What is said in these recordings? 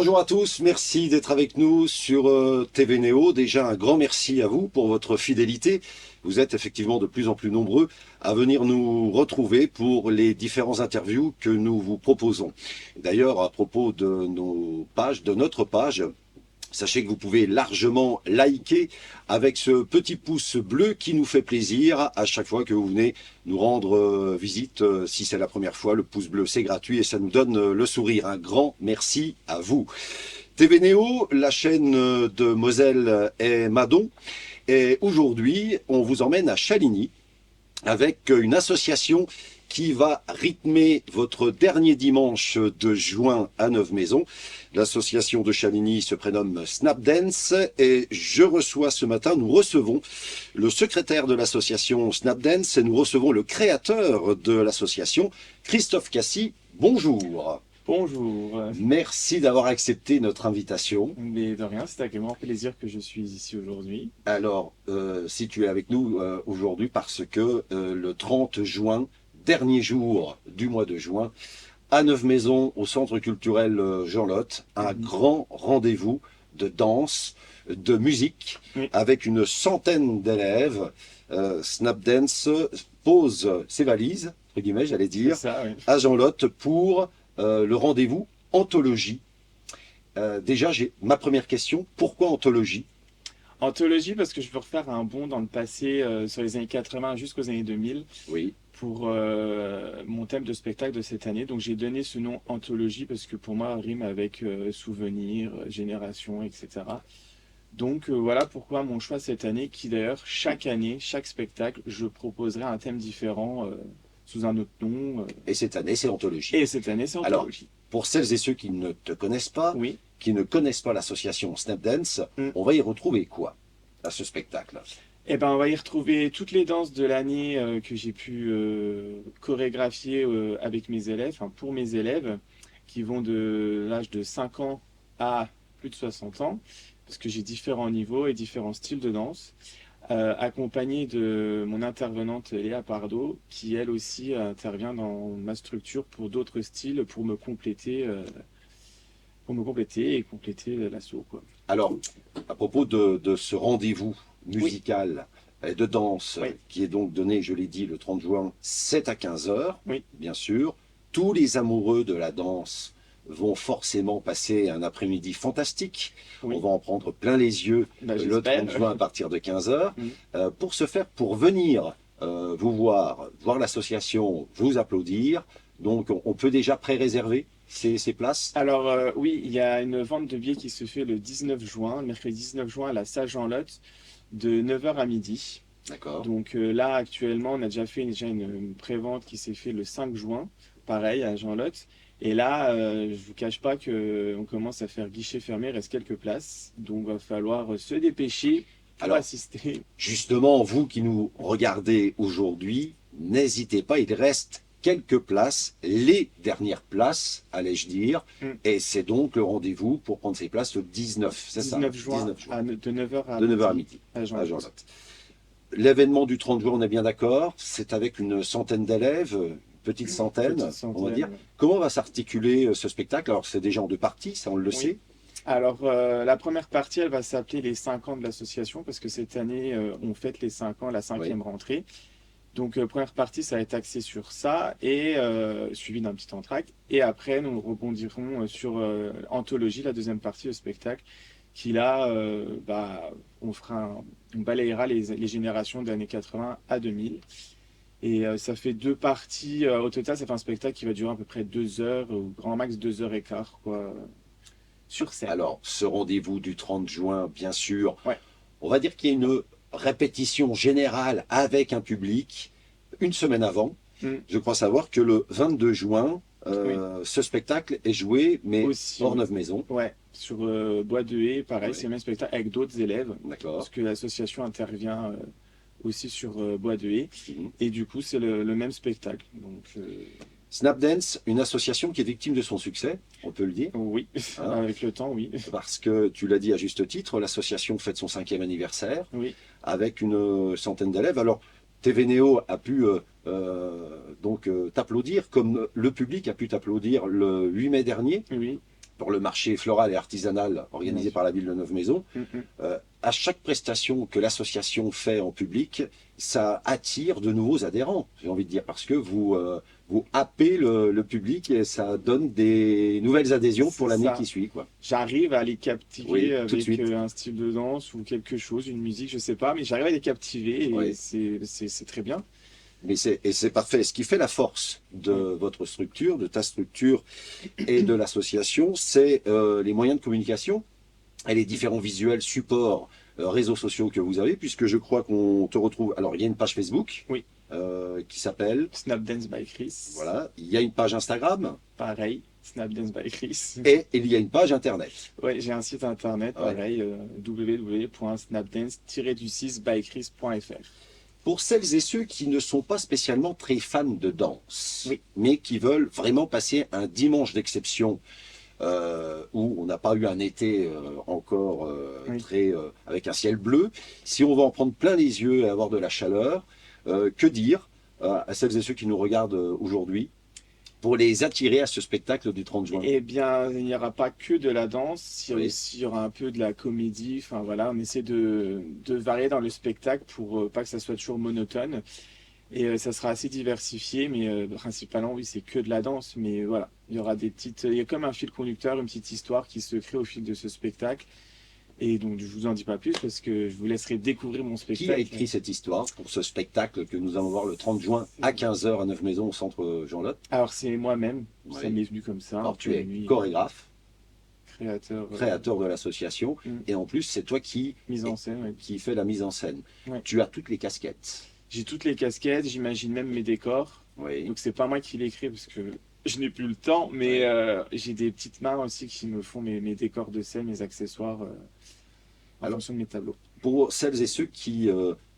Bonjour à tous, merci d'être avec nous sur TV Néo. Déjà un grand merci à vous pour votre fidélité. Vous êtes effectivement de plus en plus nombreux à venir nous retrouver pour les différents interviews que nous vous proposons. D'ailleurs, à propos de nos pages, de notre page, sachez que vous pouvez largement liker avec ce petit pouce bleu qui nous fait plaisir à chaque fois que vous venez nous rendre visite. Si c'est la première fois, le pouce bleu c'est gratuit et ça nous donne le sourire. Un grand merci à vous. TV Néo, la chaîne de Moselle et Madon. Et aujourd'hui, on vous emmène à Chaligny avec une association qui va rythmer votre dernier dimanche de juin à Neuve-Maisons. L'association de Chaligny se prénomme Snapdance et nous recevons le secrétaire de l'association Snapdance et nous recevons le créateur de l'association, Christophe Cassy. Bonjour. Bonjour. Merci d'avoir accepté notre invitation. Mais de rien, c'est avec grand plaisir que je suis ici aujourd'hui. Alors, si tu es avec nous aujourd'hui parce que le 30 juin, dernier jour du mois de juin, à Neuve-Maisons, au Centre culturel Jean Lotte, un grand rendez-vous de danse, de musique, avec une centaine d'élèves. Snapdance pose ses valises, entre guillemets, j'allais dire, Ça, oui. à Jean Lotte pour le rendez-vous Anthologie. Déjà, j'ai ma première question, pourquoi Anthologie ? Anthologie, parce que je veux refaire un bond dans le passé, sur les années 80 jusqu'aux années 2000, Oui. pour mon thème de spectacle de cette année. Donc j'ai donné ce nom Anthologie parce que pour moi, rime avec souvenir, génération, etc. Donc voilà pourquoi mon choix cette année, qui d'ailleurs, chaque année, chaque spectacle, je proposerai un thème différent sous un autre nom. Et cette année, c'est Anthologie. Et cette année, c'est Alors, Anthologie. pour celles et ceux qui ne te connaissent pas, Oui. qui ne connaissent pas l'association Snapdance, Mm. on va y retrouver quoi à ce spectacle? Eh ben, on va y retrouver toutes les danses de l'année que j'ai pu chorégraphier avec mes élèves, enfin pour mes élèves, qui vont de l'âge de 5 ans à plus de 60 ans, parce que j'ai différents niveaux et différents styles de danse, accompagné de mon intervenante Léa Pardo, qui elle aussi intervient dans ma structure pour d'autres styles, pour me compléter et compléter l'assaut, quoi. Alors, à propos de ce rendez-vous musical et de danse Oui. qui est donc donné, je l'ai dit, le 30 juin, 7 à 15 heures, Oui. bien sûr, tous les amoureux de la danse vont forcément passer un après-midi fantastique. Oui. On va en prendre plein les yeux Bah, le j'espère. 30 juin à partir de 15 heures. Mm. Pour venir vous voir l'association, vous applaudir. Donc, on peut déjà pré-réserver ces places. Alors oui, il y a une vente de billets qui se fait le 19 juin, le mercredi 19 juin à la salle Jean Lotte, de 9 heures à midi. D'accord. Donc là, actuellement, on a déjà fait une pré-vente qui s'est fait le 5 juin, pareil, à Jean Lotte. Et là, je vous cache pas qu'on commence à faire guichet fermé, il reste quelques places. Donc va falloir se dépêcher pour Alors, assister. Justement, vous qui nous regardez aujourd'hui, n'hésitez pas, il reste quelques places, les dernières places, allais-je dire, Mm. et c'est donc le rendez-vous pour prendre ces places le 19, c'est ça? 19 juin, 19 juin, de 9 heures à de 9h à midi, à Jean à Jean Lotte. Lotte. L'événement du 30 juin, on est bien d'accord, c'est avec une centaine d'élèves, une petite centaine, Petite on va centaine, dire. ouais. Comment va s'articuler ce spectacle? Alors, c'est déjà en deux parties, ça on le Oui. sait. Alors, la première partie, elle va s'appeler les 5 ans de l'association, parce que cette année, on fête les 5 ans, la cinquième rentrée. Donc, première partie, ça va être axé sur ça, et suivi d'un petit entracte. Et après, nous rebondirons sur Anthologie, la deuxième partie, au spectacle, qui là, on balayera les générations des années 80 à 2000. Et ça fait deux parties. Au total, ça fait un spectacle qui va durer à peu près 2 heures, ou grand max 2 heures et quart, quoi, sur scène. Alors, ce rendez-vous du 30 juin, bien sûr, Ouais. on va dire qu'il y a une répétition générale avec un public une semaine avant. Mm. Je crois savoir que le 22 juin, ce spectacle est joué, mais Aussi, hors oui. Neuve-Maisons. Ouais, sur Bois de Haye, pareil, Ouais. c'est le même spectacle avec d'autres élèves, D'accord. parce que l'association intervient aussi sur Bois de Haye, Mhm. et du coup, c'est le même spectacle. Donc, Snapdance, une association qui est victime de son succès, on peut le dire, oui, Hein avec le temps, oui. parce que tu l'as dit à juste titre, l'association fête son 5e anniversaire Oui, avec une centaine d'élèves. Alors, TV Néo a pu t'applaudir, comme le public a pu t'applaudir le 8 mai dernier. oui. pour le marché floral et artisanal organisé par la ville de Neuve-Maisons. Mhm. À chaque prestation que l'association fait en public, ça attire de nouveaux adhérents, j'ai envie de dire, parce que vous happez le public et ça donne des nouvelles adhésions pour C'est l'année ça. qui suit, quoi. J'arrive à les captiver Oui, tout de avec suite. un style de danse ou quelque chose, une musique, je sais pas, mais j'arrive à les captiver et Oui. c'est très bien. Et c'est parfait. Ce qui fait la force de Mm. votre structure, de ta structure et de l'association, c'est les moyens de communication et les différents visuels, supports, réseaux sociaux que vous avez, puisque je crois qu'on te retrouve. Alors, il y a une page Facebook Oui, qui s'appelle. Snapdance by Chris. Voilà. Il y a une page Instagram Pareil, Snapdance by Chris. et il y a une page Internet. Ouais, j'ai un site internet, Ouais. pareil, www.snapdance-bychris.fr. Pour celles et ceux qui ne sont pas spécialement très fans de danse, Oui. mais qui veulent vraiment passer un dimanche d'exception où on n'a pas eu un été encore Oui. très avec un ciel bleu, si on va en prendre plein les yeux et avoir de la chaleur, que dire à celles et ceux qui nous regardent aujourd'hui pour les attirer à ce spectacle du 30 juin? Eh bien, il n'y aura pas que de la danse, Oui. il y aura un peu de la comédie. Enfin voilà, on essaie de varier dans le spectacle pour pas que ça soit toujours monotone. Et ça sera assez diversifié, mais principalement, oui, c'est que de la danse. Mais voilà, il y aura des petites. Il y a comme un fil conducteur, une petite histoire qui se crée au fil de ce spectacle. Et donc, je vous en dis pas plus parce que je vous laisserai découvrir mon Qui a spectacle. écrit cette histoire pour ce spectacle que nous allons voir le 30 juin à 15h à Neuve-Maisons au centre Jean-Lotte? Alors, c'est moi-même, ça Oui. m'est venu comme ça. Alors, un tu peu es nuit, chorégraphe, créateur, créateur de l'association, Mm. et en plus, c'est toi mise en scène. Ouais. qui fais la mise en scène. Ouais. Tu as toutes les casquettes. J'ai toutes les casquettes, j'imagine même mes décors. Oui. Donc c'est pas moi qui l'écris parce que je n'ai plus le temps, mais Ouais. j'ai des petites mains aussi qui me font mes décors de scène, mes accessoires en Alors, fonction de mes tableaux. pour celles et ceux qui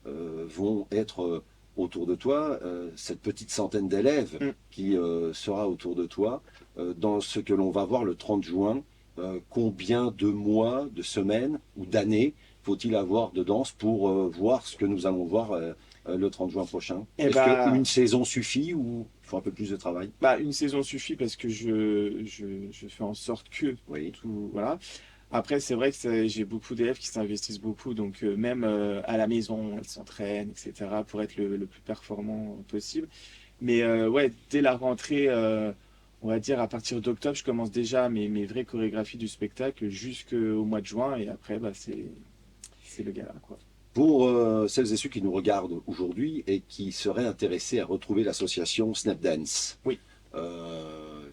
vont être autour de toi, cette petite centaine d'élèves Mm. qui sera autour de toi, dans ce que l'on va voir le 30 juin, combien de mois, de semaines ou d'années faut-il avoir de danse pour voir ce que nous allons voir le 30 juin prochain? Eh Est-ce bah, qu'une saison suffit ou il faut un peu plus de travail? bah, une saison suffit parce que je fais en sorte que Oui. tout, voilà. Après, c'est vrai que j'ai beaucoup d'élèves qui s'investissent beaucoup, donc même à la maison, elles s'entraînent, etc., pour être le plus performant possible. Mais ouais, dès la rentrée, on va dire à partir d'octobre, je commence déjà mes vraies chorégraphies du spectacle jusqu'au mois de juin, et après, bah, c'est le gala, quoi. Pour celles et ceux qui nous regardent aujourd'hui et qui seraient intéressés à retrouver l'association Snapdance, Oui.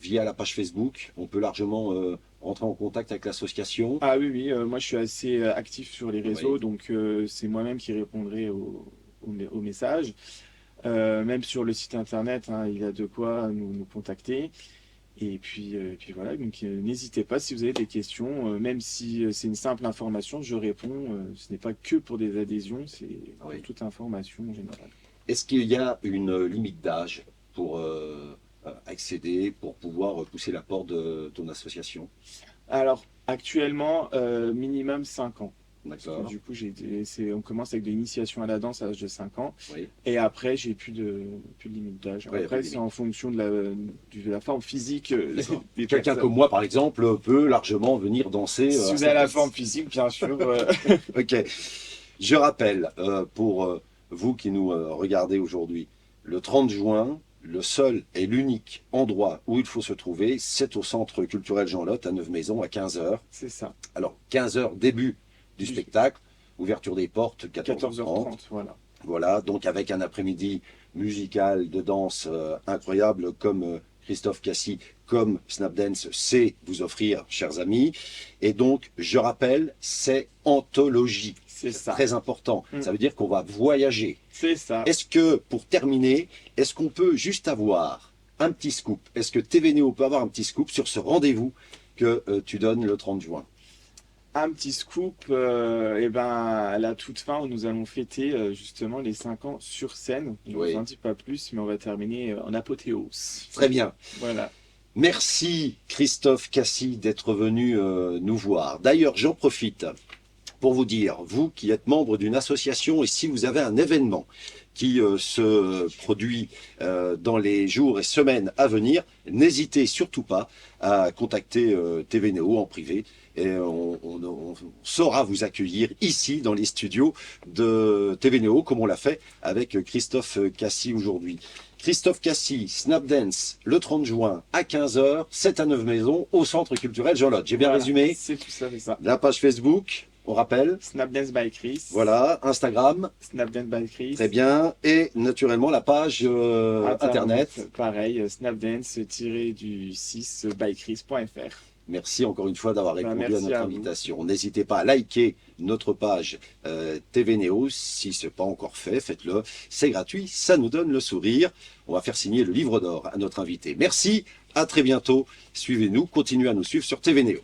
via la page Facebook, on peut largement rentrer en contact avec l'association. Ah oui, oui, moi je suis assez actif sur les réseaux, Oui. donc c'est moi-même qui répondrai aux messages. Même sur le site internet, hein, il y a de quoi nous contacter. Et puis voilà, donc n'hésitez pas si vous avez des questions, même si c'est une simple information, je réponds. Ce n'est pas que pour des adhésions, c'est pour Oui. toute information en général. Est-ce qu'il y a une limite d'âge pour accéder, pour pouvoir pousser la porte de ton association? Alors, actuellement, minimum 5 ans. Parce que D'accord. du coup, on commence avec de l'initiation à la danse à l'âge de 5 ans. Oui. Et après, j'ai plus de limite d'âge. Ouais, y a Après, plus de c'est en fonction de la forme physique D'accord. des Quelqu'un personnes. comme moi, par exemple, peut largement venir danser. Si à vous avez la Snapdance. forme physique, bien sûr. Ok. Je rappelle, pour vous qui nous regardez aujourd'hui, le 30 juin, le seul et l'unique endroit où il faut se trouver, c'est au Centre culturel Jean-Lotte à Neuve-Maisons à 15h. C'est ça. Alors, 15h, début du spectacle, ouverture des portes, 14h30. 14h30, voilà. Voilà, donc avec un après-midi musical de danse incroyable comme Christophe Cassis, comme Snapdance sait vous offrir, chers amis. Et donc, je rappelle, c'est anthologie. C'est ça. Très important. Mm. Ça veut dire qu'on va voyager. C'est ça. Est-ce que, pour terminer, est-ce qu'on peut juste avoir un petit scoop? Est-ce que TV Néo peut avoir un petit scoop sur ce rendez-vous que tu donnes le 30 juin? Un petit scoop, et ben, à la toute fin, où nous allons fêter justement les 5 ans sur scène. Je ne Oui. vous en dis pas plus, mais on va terminer en apothéose. Très bien. Voilà. Merci Christophe Cassis d'être venu nous voir. D'ailleurs, j'en profite pour vous dire, vous qui êtes membre d'une association, et si vous avez un événement qui se produit dans les jours et semaines à venir, n'hésitez surtout pas à contacter TVNO en privé. Et on saura vous accueillir ici dans les studios de TVNO, comme on l'a fait avec Christophe Cassis aujourd'hui. Christophe Cassis, Snapdance, le 30 juin à 15 h, 7 à 9 maisons, au Centre culturel Jean Lotte. J'ai bien résumé? C'est tout ça, c'est ça. La page Facebook, on rappelle. Snapdance by Chris. Voilà, Instagram. Snapdance by Chris. Très bien. Et naturellement, la page Internet. Pareil, snapdance-du6 bychris.fr. Merci encore une fois d'avoir répondu à notre invitation. N'hésitez pas à liker notre page TVNO. Si ce n'est pas encore fait, faites-le. C'est gratuit, ça nous donne le sourire. On va faire signer le livre d'or à notre invité. Merci, à très bientôt. Suivez-nous, continuez à nous suivre sur TVNO.